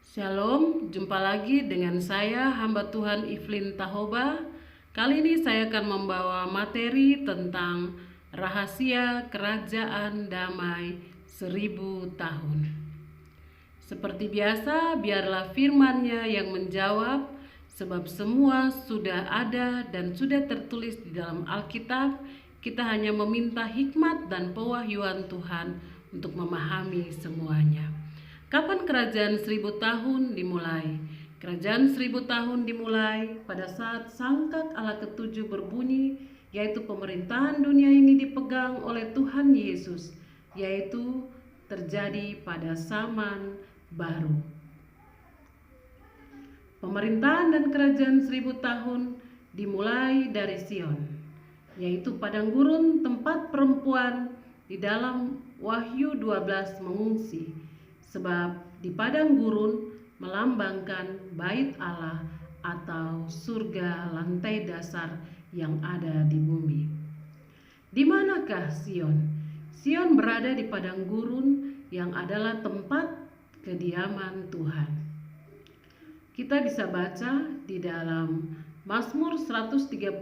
Shalom, jumpa lagi dengan saya hamba Tuhan Iflin Tahoba. Kali ini saya akan membawa materi tentang rahasia kerajaan damai 1000 tahun. Seperti biasa, biarlah firman-Nya yang menjawab, sebab semua sudah ada dan sudah tertulis di dalam Alkitab. Kita hanya meminta hikmat dan pewahyuan Tuhan untuk memahami semuanya. Kapan kerajaan 1000 tahun dimulai? Kerajaan 1000 tahun dimulai pada saat sangkak Allah ketujuh berbunyi, yaitu pemerintahan dunia ini dipegang oleh Tuhan Yesus, yaitu terjadi pada zaman baru. Pemerintahan dan kerajaan 1000 tahun dimulai dari Sion, yaitu padang gurun tempat perempuan di dalam Wahyu 12 mengungsi. Sebab di padang gurun melambangkan bait Allah atau surga lantai dasar yang ada di bumi. Di manakah Sion? Sion berada di padang gurun yang adalah tempat kediaman Tuhan. Kita bisa baca di dalam Mazmur 132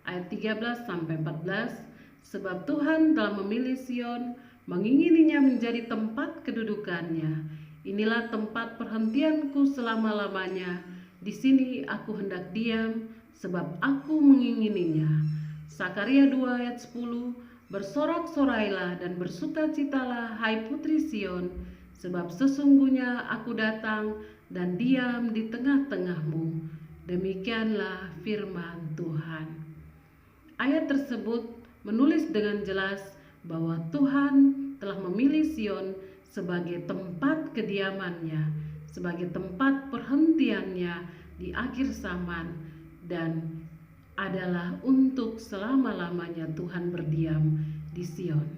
ayat 13 sampai 14, sebab Tuhan telah memilih Sion, mengingininya menjadi tempat kedudukannya. Inilah tempat perhentianku selama-lamanya. Di sini aku hendak diam, sebab aku mengingininya. Sakaria 2 ayat 10, bersorak-sorailah dan bersukacitalah hai putri Sion, sebab sesungguhnya aku datang dan diam di tengah-tengahmu. Demikianlah firman Tuhan. Ayat tersebut menulis dengan jelas bahwa Tuhan telah memilih Sion sebagai tempat kediamannya, sebagai tempat perhentiannya di akhir zaman, dan adalah untuk selama-lamanya Tuhan berdiam di Sion.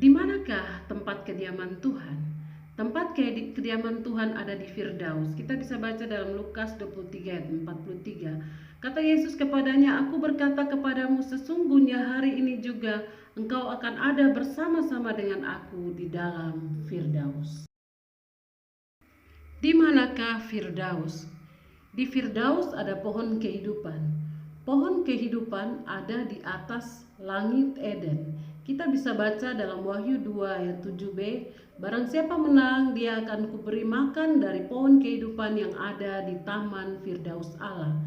Di manakah tempat kediaman Tuhan? Tempat kediaman Tuhan ada di Firdaus. Kita bisa baca dalam Lukas 23 ayat 43. Kata Yesus kepadanya, aku berkata kepadamu, sesungguhnya hari ini juga engkau akan ada bersama-sama dengan aku di dalam Firdaus. Di manakah Firdaus? Di Firdaus ada pohon kehidupan. Pohon kehidupan ada di atas langit Eden. Kita bisa baca dalam Wahyu 2 ayat 7b, barang siapa menang, dia akan kuberi makan dari pohon kehidupan yang ada di taman Firdaus Allah.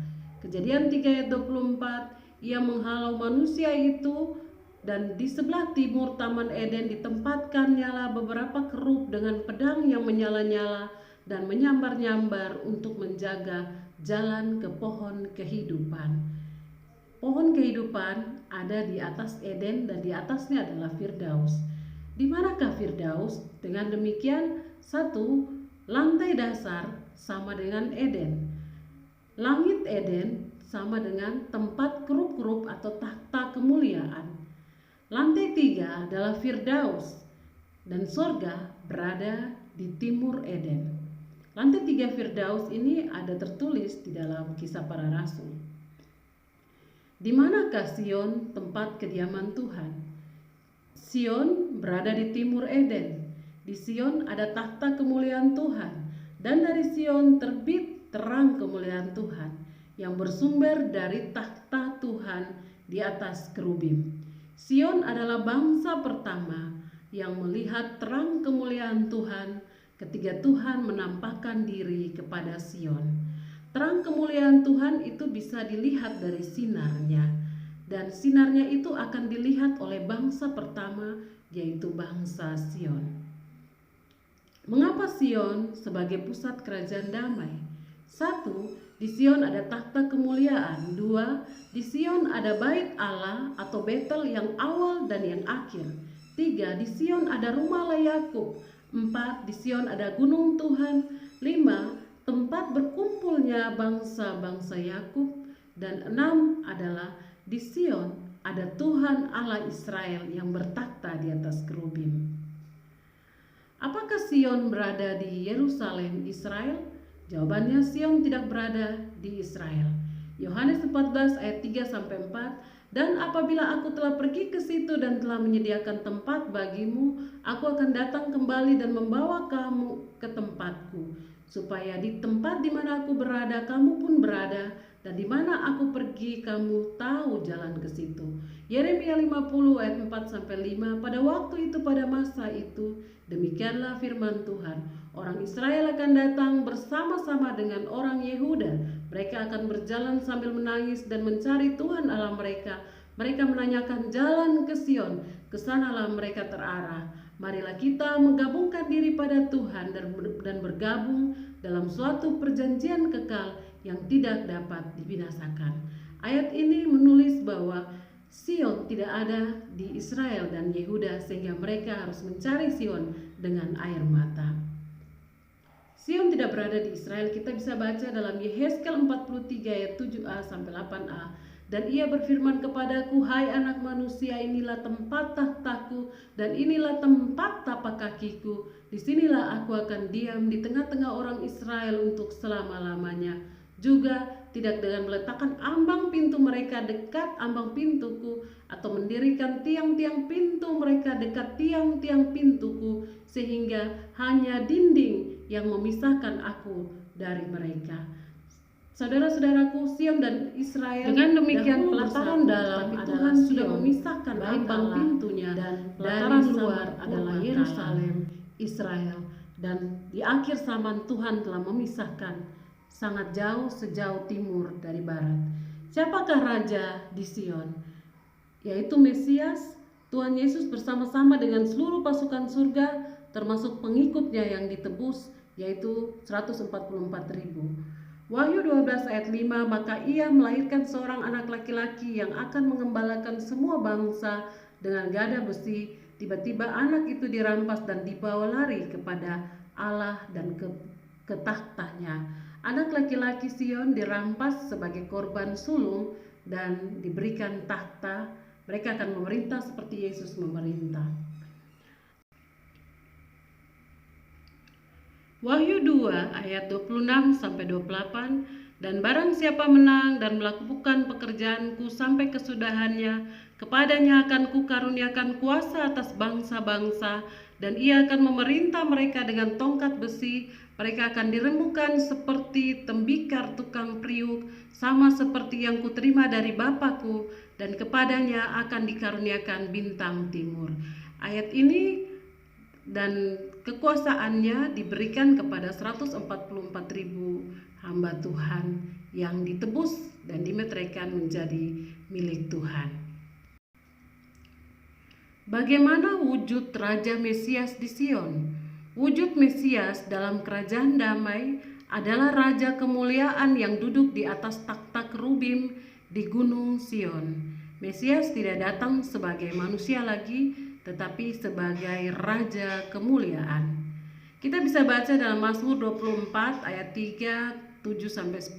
Kejadian 3 ayat 24, ia menghalau manusia itu, dan di sebelah timur taman Eden ditempatkan nyala beberapa kerub dengan pedang yang menyala-nyala dan menyambar-nyambar untuk menjaga jalan ke pohon kehidupan. Pohon kehidupan ada di atas Eden dan di atasnya adalah Firdaus. Di manakah Firdaus? Dengan demikian, satu, lantai dasar sama dengan Eden. Langit Eden sama dengan tempat kerup-kerup atau takhta kemuliaan. Lantai 3 adalah Firdaus, dan sorga berada di timur Eden. Lantai 3 Firdaus ini ada tertulis di dalam Kisah Para Rasul. Di manakah Sion, tempat kediaman Tuhan? Sion berada di timur Eden. Di Sion ada takhta kemuliaan Tuhan, dan dari Sion terbit terang kemuliaan Tuhan yang bersumber dari takhta Tuhan di atas kerubim. Sion adalah bangsa pertama yang melihat terang kemuliaan Tuhan ketika Tuhan menampakkan diri kepada Sion. Terang kemuliaan Tuhan itu bisa dilihat dari sinarnya, dan sinarnya itu akan dilihat oleh bangsa pertama, yaitu bangsa Sion. Mengapa Sion sebagai pusat kerajaan damai? 1. Di Sion ada takhta kemuliaan. 2. Di Sion ada bait Allah atau Betel yang awal dan yang akhir. 3. Di Sion ada rumah Allah Yakub. 4. Di Sion ada gunung Tuhan. 5. Tempat berkumpulnya bangsa-bangsa Yakub. Dan 6 adalah di Sion ada Tuhan Allah Israel yang bertakhta di atas kerubim. Apakah Sion berada di Yerusalem, Israel? Jawabannya, Sion tidak berada di Israel. Yohanes 14 ayat 3 sampai 4, Dan apabila aku telah pergi ke situ dan telah menyediakan tempat bagimu, aku akan datang kembali dan membawa kamu ke tempatku, supaya di tempat di mana aku berada, kamu pun berada, dan di mana aku pergi, kamu tahu jalan ke situ. Yeremia 50 ayat 4-5. Pada waktu itu, pada masa itu, demikianlah firman Tuhan, orang Israel akan datang bersama-sama dengan orang Yehuda. Mereka akan berjalan sambil menangis dan mencari Tuhan Allah mereka. Mereka menanyakan jalan ke Sion, ke sanalah mereka terarah. Marilah kita menggabungkan diri pada Tuhan dan bergabung dalam suatu perjanjian kekal yang tidak dapat dibinasakan. Ayat ini menulis bahwa Sion tidak ada di Israel dan Yehuda, sehingga mereka harus mencari Sion dengan air mata. Sion tidak berada di Israel. Kita bisa baca dalam Yehezkel 43 ayat 7a-8a. Dan ia berfirman kepadaku, hai anak manusia, inilah tempat tahtaku dan inilah tempat tapak kakiku. Disinilah aku akan diam di tengah-tengah orang Israel untuk selama-lamanya. Juga tidak dengan meletakkan ambang pintu mereka dekat ambang pintuku, atau mendirikan tiang-tiang pintu mereka dekat tiang-tiang pintuku, sehingga hanya dinding yang memisahkan aku dari mereka. Saudara-saudaraku, Sion dan Israel dengan demikian pelataran dalam Tuhan sudah memisahkan ambang pintunya, dan pelataran luar adalah Yerusalem, Israel. Dan di akhir zaman Tuhan telah memisahkan sangat jauh, sejauh timur dari barat. Siapakah raja di Sion? Yaitu Mesias, Tuhan Yesus bersama-sama dengan seluruh pasukan surga, termasuk pengikutnya yang ditebus, yaitu 144.000. Wahyu 12 ayat 5, maka ia melahirkan seorang anak laki-laki yang akan mengembalakan semua bangsa dengan gada besi. Tiba-tiba anak itu dirampas dan dibawa lari kepada Allah dan ke tahtanya. Anak laki-laki Sion dirampas sebagai korban sulung dan diberikan tahta. Mereka akan memerintah seperti Yesus memerintah. Wahyu 2 ayat 26-28. Dan barang siapa menang dan melakukan pekerjaanku sampai kesudahannya, kepadanya akan kukaruniakan kuasa atas bangsa-bangsa, dan ia akan memerintah mereka dengan tongkat besi. Mereka akan dirembukan seperti tembikar tukang priuk, sama seperti yang kuterima dari Bapakku, dan kepadanya akan dikaruniakan bintang timur. Ayat ini dan kekuasaannya diberikan kepada 144.000 hamba Tuhan yang ditebus dan dimeteraikan menjadi milik Tuhan. Bagaimana wujud Raja Mesias di Sion? Wujud Mesias dalam kerajaan damai adalah Raja kemuliaan yang duduk di atas takhta kerubim di Gunung Sion. Mesias tidak datang sebagai manusia lagi, tetapi sebagai Raja kemuliaan. Kita bisa baca dalam Mazmur 24 ayat 3, 7-10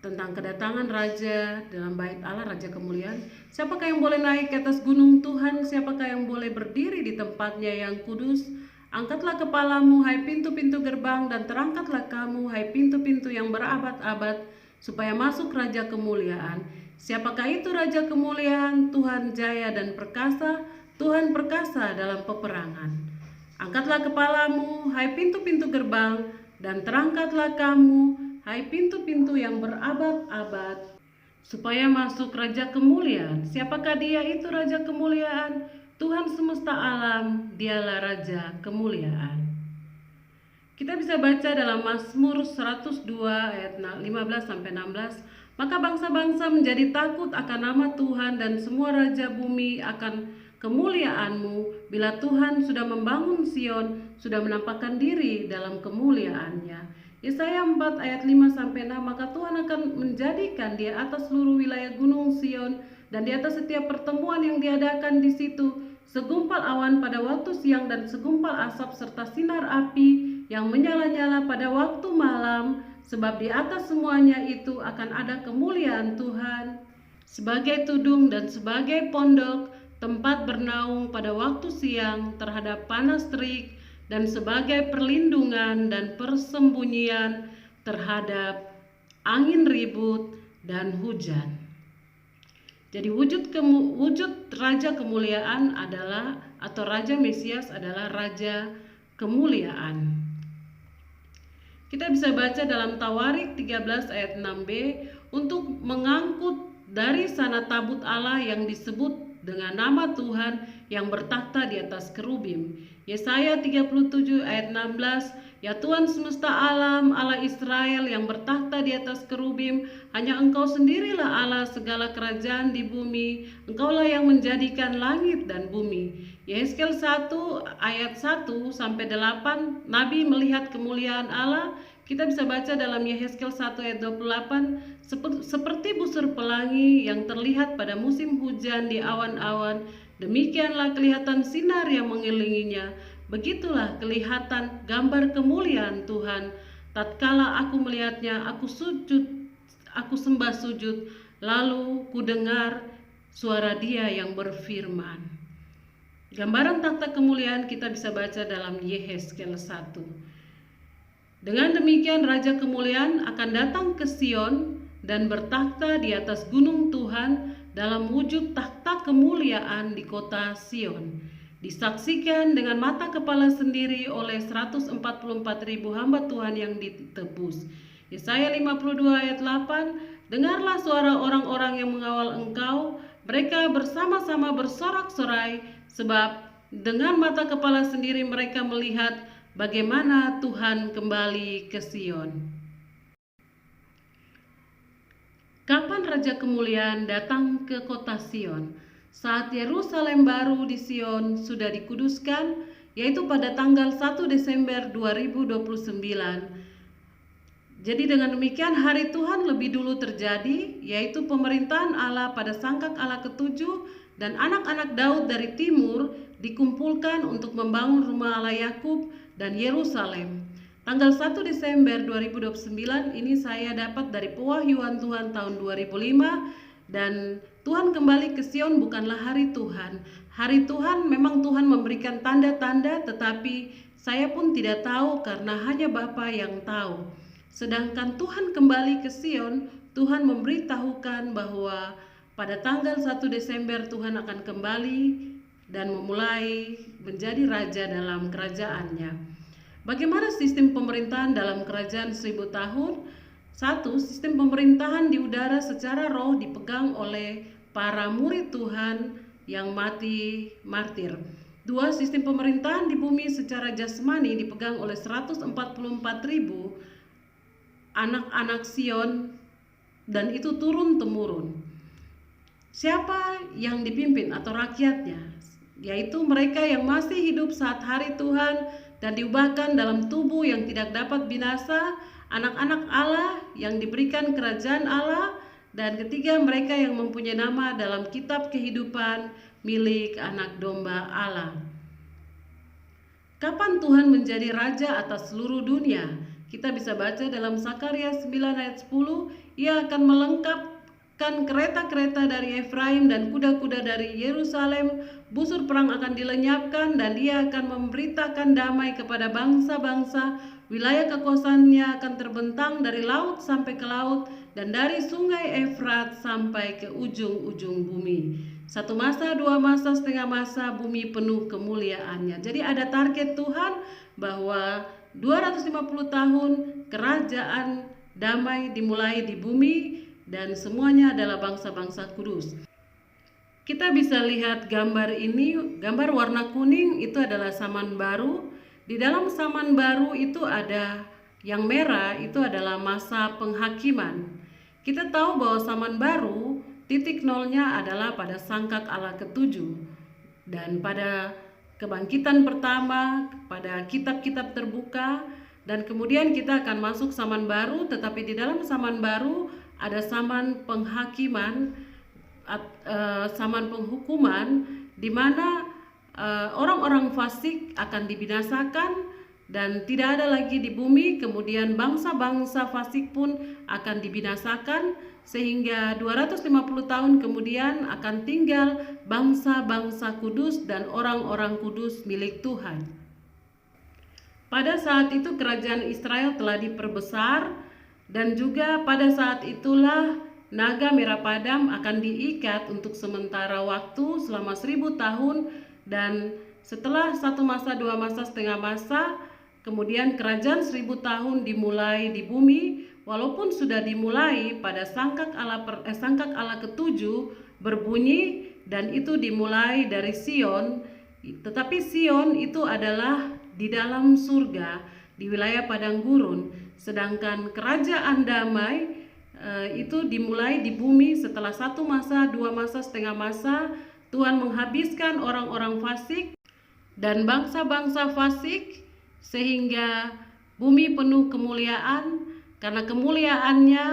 tentang kedatangan Raja dalam bait Allah, Raja kemuliaan. Siapakah yang boleh naik ke atas gunung Tuhan? Siapakah yang boleh berdiri di tempatnya yang kudus? Angkatlah kepalamu, hai pintu-pintu gerbang, dan terangkatlah kamu, hai pintu-pintu yang berabad-abad, supaya masuk Raja kemuliaan. Siapakah itu Raja kemuliaan? Tuhan jaya dan perkasa, Tuhan perkasa dalam peperangan. Angkatlah kepalamu, hai pintu-pintu gerbang, dan terangkatlah kamu, hai pintu-pintu yang berabad-abad, supaya masuk Raja kemuliaan. Siapakah dia itu Raja kemuliaan? Tuhan semesta alam, dialah Raja kemuliaan. Kita bisa baca dalam Mazmur 102 ayat 15-16. Maka bangsa-bangsa menjadi takut akan nama Tuhan, dan semua raja bumi akan kemuliaanmu. Bila Tuhan sudah membangun Sion, sudah menampakkan diri dalam kemuliaannya. Yesaya 4 ayat 5-6. Maka Tuhan akan menjadikan di atas seluruh wilayah gunung Sion, dan di atas setiap pertemuan yang diadakan di situ, segumpal awan pada waktu siang dan segumpal asap serta sinar api yang menyala-nyala pada waktu malam. Sebab di atas semuanya itu akan ada kemuliaan Tuhan sebagai tudung dan sebagai pondok, tempat bernaung pada waktu siang terhadap panas terik, dan sebagai perlindungan dan persembunyian terhadap angin ribut dan hujan. Jadi wujud Raja Kemuliaan adalah, atau Raja Mesias adalah Raja Kemuliaan. Kita bisa baca dalam Tawarik 13 ayat 6b, untuk mengangkut dari sana tabut Allah yang disebut dengan nama Tuhan yang bertakhta di atas kerubim. Yesaya 37 ayat 16, ya Tuhan semesta alam, Allah Israel yang bertakhta di atas kerubim, hanya Engkau sendirilah Allah segala kerajaan di bumi, Engkaulah yang menjadikan langit dan bumi. Yehezkiel 1 ayat 1 sampai 8, Nabi melihat kemuliaan Allah. Kita bisa baca dalam Yehezkiel 1 ayat 28, seperti busur pelangi yang terlihat pada musim hujan di awan-awan, demikianlah kelihatan sinar yang mengelilinginya. Begitulah kelihatan gambar kemuliaan Tuhan. Tatkala aku melihatnya, aku sembah sujud, lalu kudengar suara Dia yang berfirman. Gambaran takhta kemuliaan kita bisa baca dalam Yehezkiel 1. Dengan demikian Raja Kemuliaan akan datang ke Sion dan bertakhta di atas gunung Tuhan dalam wujud takhta kemuliaan di kota Sion. Disaksikan dengan mata kepala sendiri oleh 144.000 hamba Tuhan yang ditebus. Yesaya 52 ayat 8, dengarlah suara orang-orang yang mengawal Engkau, mereka bersama-sama bersorak-sorai, sebab dengan mata kepala sendiri mereka melihat bagaimana Tuhan kembali ke Sion. Kapan Raja Kemuliaan datang ke kota Sion? Saat Yerusalem baru di Sion sudah dikuduskan, yaitu pada tanggal 1 Desember 2029. Jadi dengan demikian hari Tuhan lebih dulu terjadi, yaitu pemerintahan Allah pada sangkak Allah ketujuh, dan anak-anak Daud dari timur dikumpulkan untuk membangun rumah Allah Yakub dan Yerusalem. Tanggal 1 Desember 2029 ini saya dapat dari pewahyuan Tuhan tahun 2005, dan Tuhan kembali ke Sion bukanlah hari Tuhan. Hari Tuhan memang Tuhan memberikan tanda-tanda, tetapi saya pun tidak tahu karena hanya Bapa yang tahu. Sedangkan Tuhan kembali ke Sion, Tuhan memberitahukan bahwa pada tanggal 1 Desember Tuhan akan kembali dan memulai menjadi raja dalam kerajaannya. Bagaimana sistem pemerintahan dalam kerajaan 1000 tahun? 1. Sistem pemerintahan di udara secara roh dipegang oleh para murid Tuhan yang mati martir. 2. Sistem pemerintahan di bumi secara jasmani dipegang oleh 144.000 anak-anak Sion, dan itu turun-temurun. Siapa yang dipimpin atau rakyatnya? Yaitu mereka yang masih hidup saat hari Tuhan dan diubahkan dalam tubuh yang tidak dapat binasa, anak-anak Allah yang diberikan kerajaan Allah, dan ketiga mereka yang mempunyai nama dalam kitab kehidupan milik anak domba Allah. Kapan Tuhan menjadi raja atas seluruh dunia? Kita bisa baca dalam Zakaria 9 ayat 10, Ia akan melengkapkan kereta-kereta dari Efraim dan kuda-kuda dari Yerusalem, busur perang akan dilenyapkan, dan Dia akan memberitakan damai kepada bangsa-bangsa. Wilayah kekuasaannya akan terbentang dari laut sampai ke laut, dan dari sungai Efrat sampai ke ujung-ujung bumi. 1 masa, 2 masa, setengah masa, bumi penuh kemuliaannya. Jadi ada target Tuhan bahwa 250 tahun kerajaan damai dimulai di bumi, dan semuanya adalah bangsa-bangsa kudus. Kita bisa lihat gambar ini, gambar warna kuning itu adalah zaman baru. Di dalam zaman baru itu ada yang merah, itu adalah masa penghakiman. Kita tahu bahwa zaman baru titik nolnya adalah pada sangkak Allah ketujuh, dan pada kebangkitan pertama, pada kitab-kitab terbuka, dan kemudian kita akan masuk zaman baru. Tetapi di dalam zaman baru ada zaman penghakiman, zaman penghukuman, di mana orang-orang fasik akan dibinasakan dan tidak ada lagi di bumi. Kemudian bangsa-bangsa fasik pun akan dibinasakan, sehingga 250 tahun kemudian akan tinggal bangsa-bangsa kudus dan orang-orang kudus milik Tuhan. Pada saat itu kerajaan Israel telah diperbesar, dan juga pada saat itulah naga merah padam akan diikat untuk sementara waktu selama 1000 tahun, dan setelah 1 masa, 2 masa, setengah masa, kemudian kerajaan 1000 tahun dimulai di bumi, walaupun sudah dimulai pada sangkak Allah ketujuh berbunyi, dan itu dimulai dari Sion, tetapi Sion itu adalah di dalam surga, di wilayah padang gurun, sedangkan kerajaan damai itu dimulai di bumi setelah 1 masa, 2 masa, setengah masa. Tuhan menghabiskan orang-orang fasik dan bangsa-bangsa fasik sehingga bumi penuh kemuliaan, karena kemuliaannya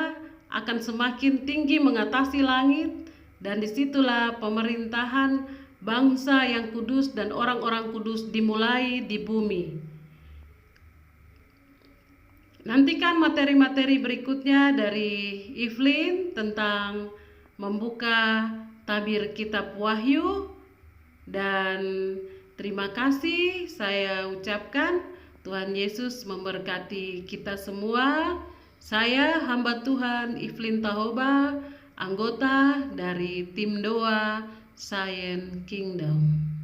akan semakin tinggi mengatasi langit, dan disitulah pemerintahan bangsa yang kudus dan orang-orang kudus dimulai di bumi. Nantikan materi-materi berikutnya dari Evelyn tentang membuka tabir kitab Wahyu, dan terima kasih saya ucapkan. Tuhan Yesus memberkati kita semua. Saya hamba Tuhan Evelyn Tahoba, anggota dari tim doa Zion Kingdom.